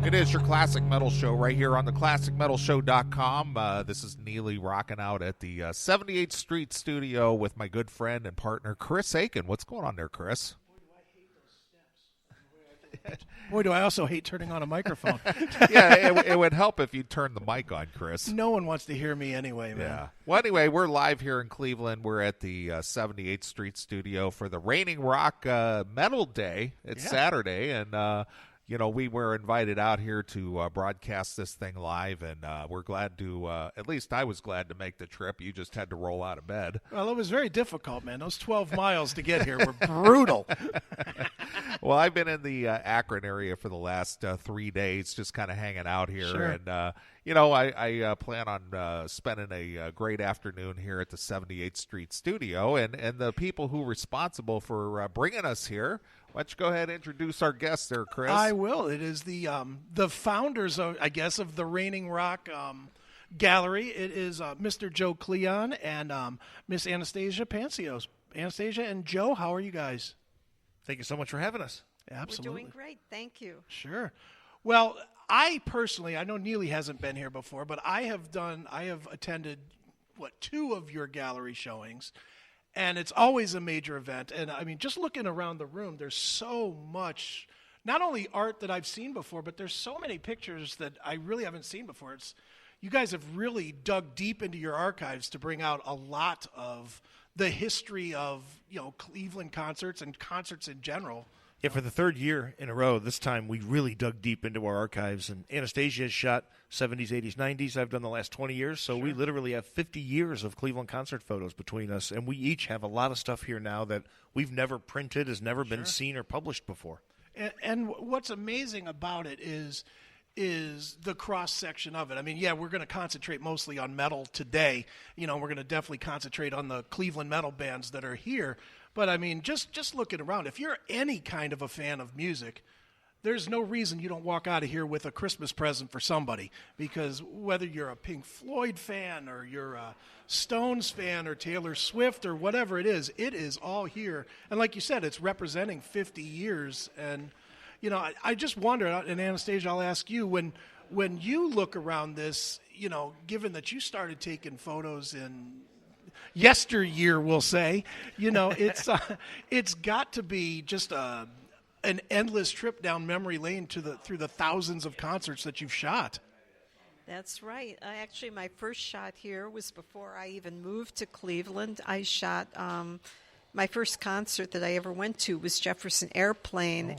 It is your Classic Metal Show right here on the ClassicMetalShow.com. This is Neeley rocking out at the 78th Street studio with my good friend and partner, Chris Aiken. What's going on there, Chris? Boy, do I also hate turning on a microphone. Yeah, it would help if you turned the mic on, Chris. No one wants to hear me anyway, man. Yeah. Well, anyway, we're live here in Cleveland. We're at the 78th Street studio for the Raining Rock Metal Day. It's Saturday, and we were invited out here to broadcast this thing live, and we're glad to, at least I was glad to make the trip. You just had to roll out of bed. Well, it was very difficult, man. Those 12 miles to get here were brutal. Well, I've been in the Akron area for the last 3 days, just kind of hanging out here. Sure. And, I plan on spending a great afternoon here at the 78th Street studio. And the people who are responsible for bringing us here, why don't you go ahead and introduce our guests there, Chris? I will. It is the founders, of the Raining Rock Gallery. It is Mr. Joe Kleon and Miss Anastasia Pantsios. Anastasia and Joe, how are you guys? Thank you so much for having us. Absolutely. We're doing great. Thank you. Sure. Well, I personally, I know Neeley hasn't been here before, but I have attended, 2 of your gallery showings, and it's always a major event. And, I mean, just looking around the room, there's so much, not only art that I've seen before, but there's so many pictures that I really haven't seen before. You guys have really dug deep into your archives to bring out a lot of the history of, Cleveland concerts and concerts in general. Yeah, for the 3rd year in a row, this time we really dug deep into our archives. And Anastasia has shot 70s, 80s, 90s. I've done the last 20 years. So we literally have 50 years of Cleveland concert photos between us. And we each have a lot of stuff here now that we've never printed, has never been seen or published before. And what's amazing about it is the cross-section of it. I mean, we're going to concentrate mostly on metal today. We're going to definitely concentrate on the Cleveland metal bands that are here. But, I mean, just looking around, if you're any kind of a fan of music, there's no reason you don't walk out of here with a Christmas present for somebody. Because whether you're a Pink Floyd fan or you're a Stones fan or Taylor Swift or whatever it is all here. And like you said, it's representing 50 years. And, I just wonder, and Anastasia, I'll ask you, when you look around this, given that you started taking photos in yesteryear, we'll say, it's got to be just an endless trip down memory lane through the thousands of concerts that you've shot. That's right. Actually, my first shot here was before I even moved to Cleveland. I shot my first concert that I ever went to was Jefferson Airplane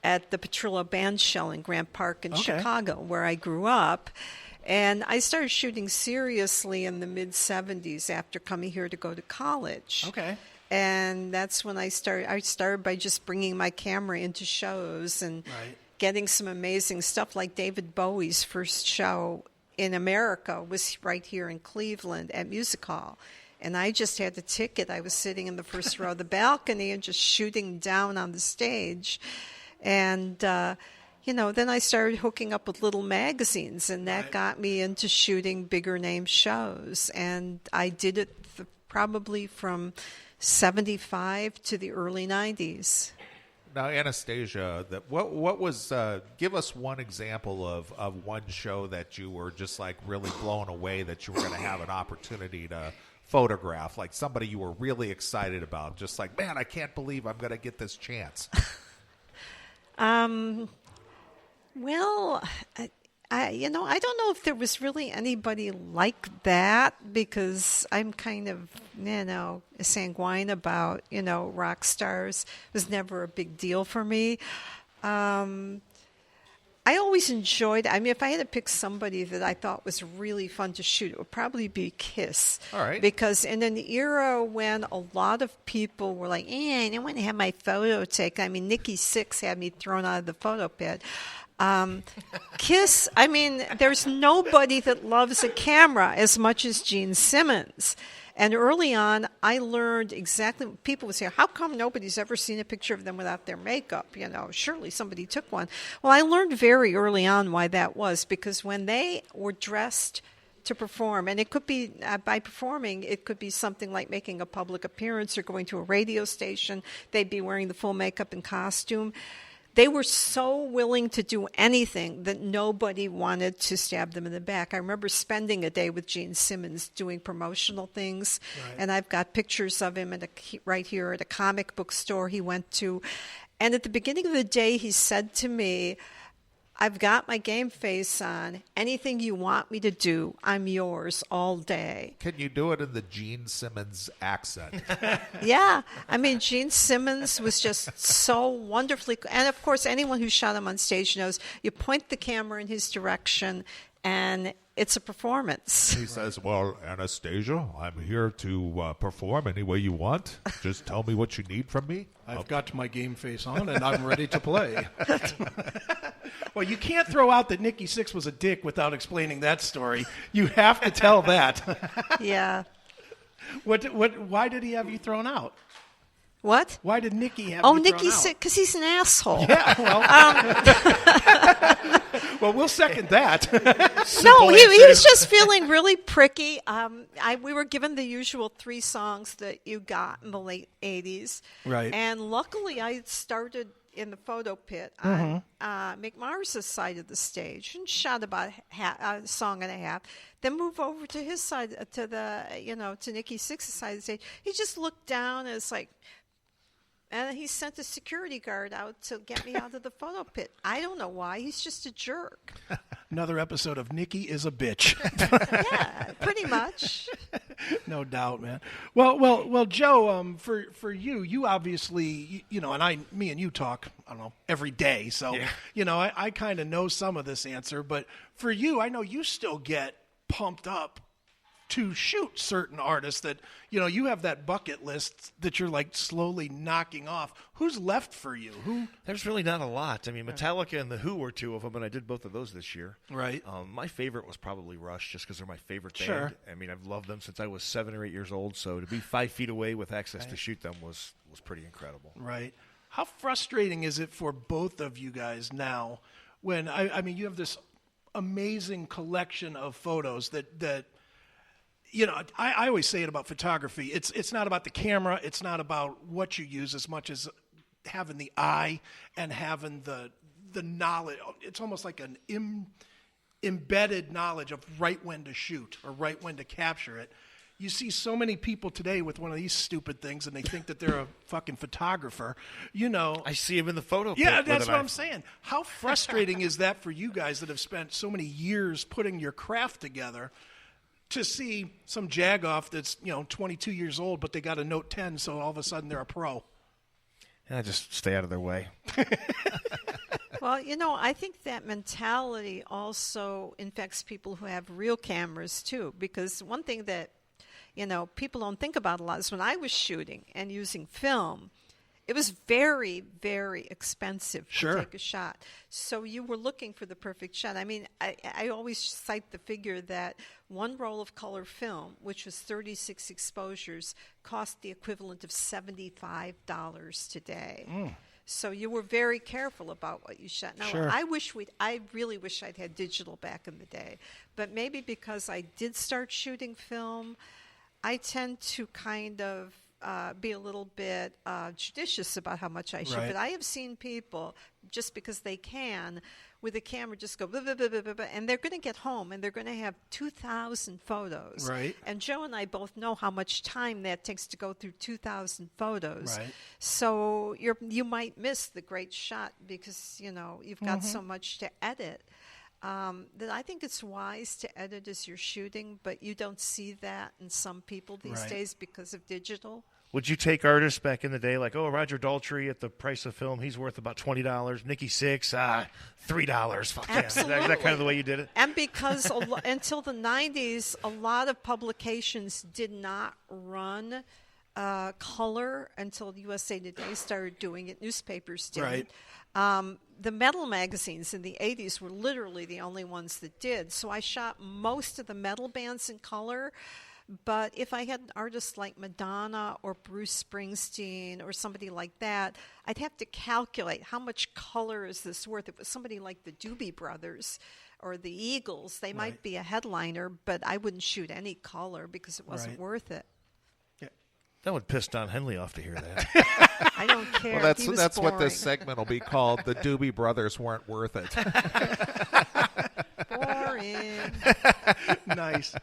at the Petrillo Band Shell in Grant Park in Chicago, where I grew up. And I started shooting seriously in the mid-'70s after coming here to go to college. Okay. And that's when I started. I started by just bringing my camera into shows and getting some amazing stuff, like David Bowie's first show in America was right here in Cleveland at Music Hall. And I just had the ticket. I was sitting in the first row of the balcony and just shooting down on the stage. And, then I started hooking up with little magazines, and that got me into shooting bigger name shows. And I did it probably from 75 to the early 90s. Now, Anastasia, what was? Give us one example of one show that you were just like really blown away that you were going to have an opportunity to photograph, like somebody you were really excited about, just like, man, I can't believe I'm going to get this chance. Well, I don't know if there was really anybody like that, because I'm kind of, sanguine about, rock stars. It was never a big deal for me. I always enjoyed, if I had to pick somebody that I thought was really fun to shoot, it would probably be Kiss. All right. Because in an era when a lot of people were like, I don't want to have my photo taken. Nikki Sixx had me thrown out of the photo pit. Kiss, there's nobody that loves a camera as much as Gene Simmons. And early on, I learned exactly, people would say, how come nobody's ever seen a picture of them without their makeup? Surely somebody took one. Well, I learned very early on why that was, because when they were dressed to perform, and it could be, by performing, it could be something like making a public appearance or going to a radio station, they'd be wearing the full makeup and costume. They were so willing to do anything that nobody wanted to stab them in the back. I remember spending a day with Gene Simmons doing promotional things, and I've got pictures of him right here at a comic book store he went to. And at the beginning of the day, he said to me, I've got my game face on. Anything you want me to do, I'm yours all day. Can you do it in the Gene Simmons accent? Yeah. I mean, Gene Simmons was just so wonderfully. And, of course, anyone who shot him on stage knows you point the camera in his direction, and it's a performance. He says, well, Anastasia, I'm here to perform any way you want. Just tell me what you need from me. I've got my game face on, and I'm ready to play. Well, you can't throw out that Nikki Sixx was a dick without explaining that story. You have to tell that. Yeah. Why did he have you thrown out? What? Why did Nikki have you thrown out? Nikki Sixx, because he's an asshole. Yeah, well, well, we'll second that. No, he was just feeling really pricky. We were given the usual 3 songs that you got in the late 80s. Right. And luckily I started in the photo pit on Mick Mars' side of the stage and shot about a song and a half. Then move over to his side, to Nikki Sixx's side of the stage. He just looked down and it's like, and he sent a security guard out to get me out of the photo pit. I don't know why. He's just a jerk. Another episode of Nikki is a bitch. Yeah, pretty much. No doubt, man. Well, Joe, for you obviously, and me and you talk, I don't know, every day. So, I kind of know some of this answer. But for you, I know you still get pumped up to shoot certain artists that, you have that bucket list that you're like slowly knocking off. Who's left for you? There's really not a lot. I mean, Metallica and The Who were 2 of them, and I did both of those this year. Right. My favorite was probably Rush, just because they're my favorite band. Sure. I mean, I've loved them since I was 7 or 8 years old, so to be 5 feet away with access to shoot them was pretty incredible. Right. How frustrating is it for both of you guys now when, I mean, you have this amazing collection of photos that I always say it about photography. It's not about the camera. It's not about what you use as much as having the eye and having the knowledge. It's almost like an embedded knowledge of right when to shoot or right when to capture it. You see so many people today with one of these stupid things, and they think that they're a fucking photographer. I see him in the photo. Yeah, that's what I'm saying. How frustrating is that for you guys that have spent so many years putting your craft together? To see some jagoff that's 22 years old, but they got a Note 10, so all of a sudden they're a pro. Yeah, just stay out of their way. Well, I think that mentality also infects people who have real cameras too, because one thing that people don't think about a lot is when I was shooting and using film, it was very, very expensive to take a shot. So you were looking for the perfect shot. I mean, I always cite the figure that one roll of color film, which was 36 exposures, cost the equivalent of $75 today. Mm. So you were very careful about what you shot. Now, I really wish I'd had digital back in the day. But maybe because I did start shooting film, I tend to kind of be a little bit judicious about how much I shoot. Right. But I have seen people, just because they can, with a camera just go, blah, blah, blah, blah, blah, and they're going to get home and they're going to have 2,000 photos. Right. And Joe and I both know how much time that takes to go through 2,000 photos. Right. So you might miss the great shot because, you've got so much to edit. That I think it's wise to edit as you're shooting, but you don't see that in some people these days because of digital. Would you take artists back in the day like, Roger Daltrey at the price of film, he's worth about $20. Nikki Sixx, $3. Fuck Absolutely. Yeah. Is that kind of the way you did it? And because until the 90s, a lot of publications did not run color until USA Today started doing it. Newspapers didn't. Right. The metal magazines in the 80s were literally the only ones that did. So I shot most of the metal bands in color. But if I had an artist like Madonna or Bruce Springsteen or somebody like that, I'd have to calculate how much color is this worth. If it was somebody like the Doobie Brothers or the Eagles, they might be a headliner, but I wouldn't shoot any color because it wasn't worth it. Yeah. That would piss Don Henley off to hear that. I don't care. Well, He was that's what boring. this segment will be called. The Doobie Brothers weren't worth it. Boring. Nice.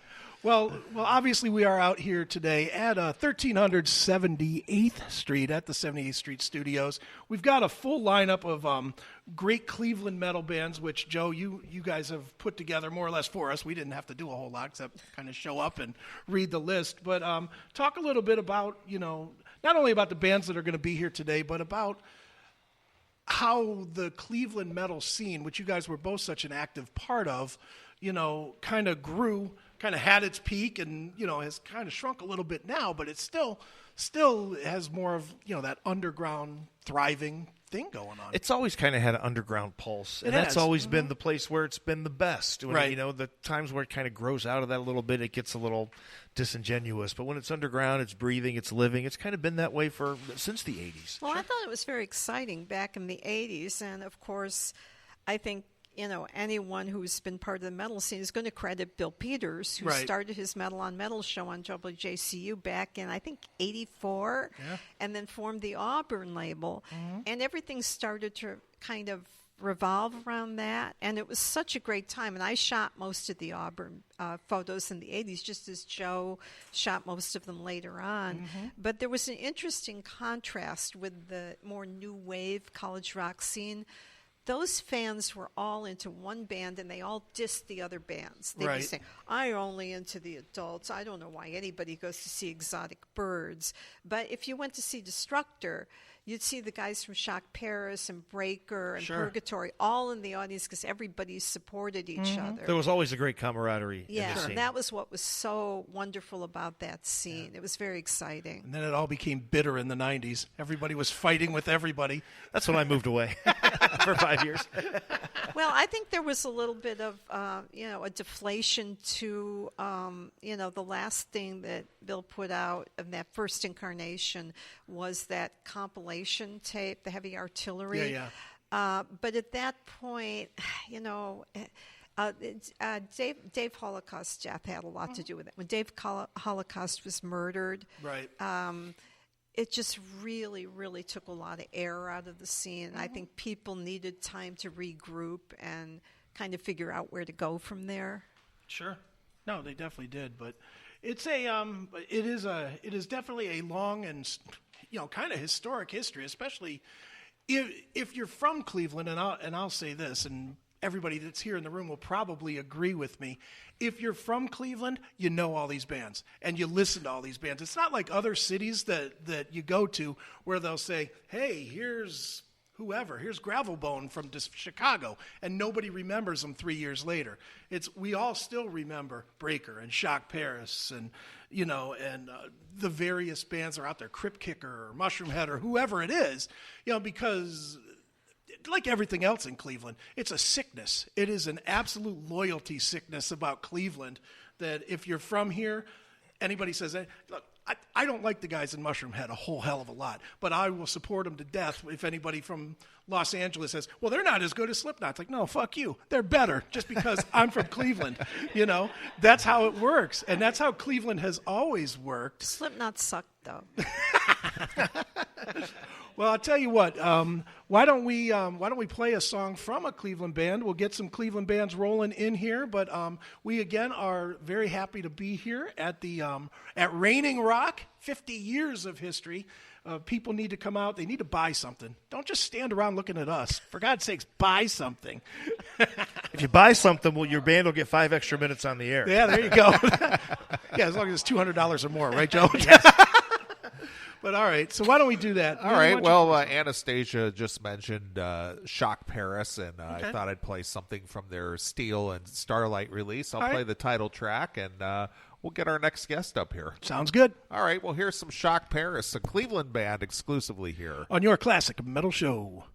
Well, obviously we are out here today at 1300 78th Street at the 78th Street Studios. We've got a full lineup of great Cleveland metal bands, which, Joe, you guys have put together more or less for us. We didn't have to do a whole lot except kind of show up and read the list. But talk a little bit about, not only about the bands that are going to be here today, but about how the Cleveland metal scene, which you guys were both such an active part of, kind of grew, kind of had its peak and, has kind of shrunk a little bit now, but it still has more of, that underground thriving thing going on. It's always kind of had an underground pulse, and that's always been the place where it's been the best. When right. The times where it kind of grows out of that a little bit, it gets a little disingenuous. But when it's underground, it's breathing, it's living. It's kind of been that way since the 80s. Well, I thought it was very exciting back in the 80s, and of course, I think anyone who's been part of the metal scene is going to credit Bill Peters, who right. started his Metal on Metal show on WJCU back in, I think, 84, and then formed the Auburn label. Mm-hmm. And everything started to kind of revolve around that. And it was such a great time. And I shot most of the Auburn photos in the 80s, just as Joe shot most of them later on. Mm-hmm. But there was an interesting contrast with the more new wave college rock scene. Those fans were all into one band, and they all dissed the other bands. They'd be saying, I'm only into the adults. I don't know why anybody goes to see Exotic Birds. But if you went to see Destructor, you'd see the guys from Shock Paris and Breaker and Purgatory all in the audience because everybody supported each other. There was always a great camaraderie in the scene. That was what was so wonderful about that scene. It was very exciting. And then it all became bitter in the 90s. Everybody was fighting with everybody. That's when I moved away for 5 years. Well, I think there was a little bit of, a deflation to, the last thing that Bill put out of that first incarnation was that compilation tape, the Heavy Artillery. But at that point, Dave Holocaust's death had a lot to do with it. When Dave Holocaust was murdered, it just really, really took a lot of air out of the scene. I think people needed time to regroup and kind of figure out where to go from there. Sure. No, they definitely did. But it's it is definitely a long and, kind of historic history, especially if you're from Cleveland. And I'll say this, and everybody that's here in the room will probably agree with me. If you're from Cleveland, you know all these bands, and you listen to all these bands. It's not like other cities that you go to where they'll say, hey, here's whoever, here's Gravelbone from Chicago, and nobody remembers them 3 years later. We all still remember Breaker and Shock Paris and, the various bands that are out there, Crypt Kicker or Mushroom Head or whoever it is, because like everything else in Cleveland, it's a sickness. It is an absolute loyalty sickness about Cleveland that if you're from here, anybody says, hey, look, I don't like the guys in Mushroom Head a whole hell of a lot, but I will support them to death if anybody from Los Angeles says, well, they're not as good as Slipknot. It's like, no, fuck you. They're better just because I'm from Cleveland. That's how it works. And that's how Cleveland has always worked. Slipknot sucked, though. Well, I'll tell you what. Why don't we play a song from a Cleveland band? We'll get some Cleveland bands rolling in here. But we again are very happy to be here at Raining Rock. 50 years of history. People need to come out. They need to buy something. Don't just stand around looking at us. For God's sakes, buy something. If you buy something, your band will get 5 extra minutes on the air. Yeah, there you go. Yeah, as long as it's $200 or more, right, Joe? But all right, so why don't we do that? All right, well, Anastasia just mentioned Shock Paris, and I thought I'd play something from their Steel and Starlight release. I'll play the title track, and we'll get our next guest up here. Sounds good. All right, well, here's some Shock Paris, a Cleveland band exclusively here on your classic metal show.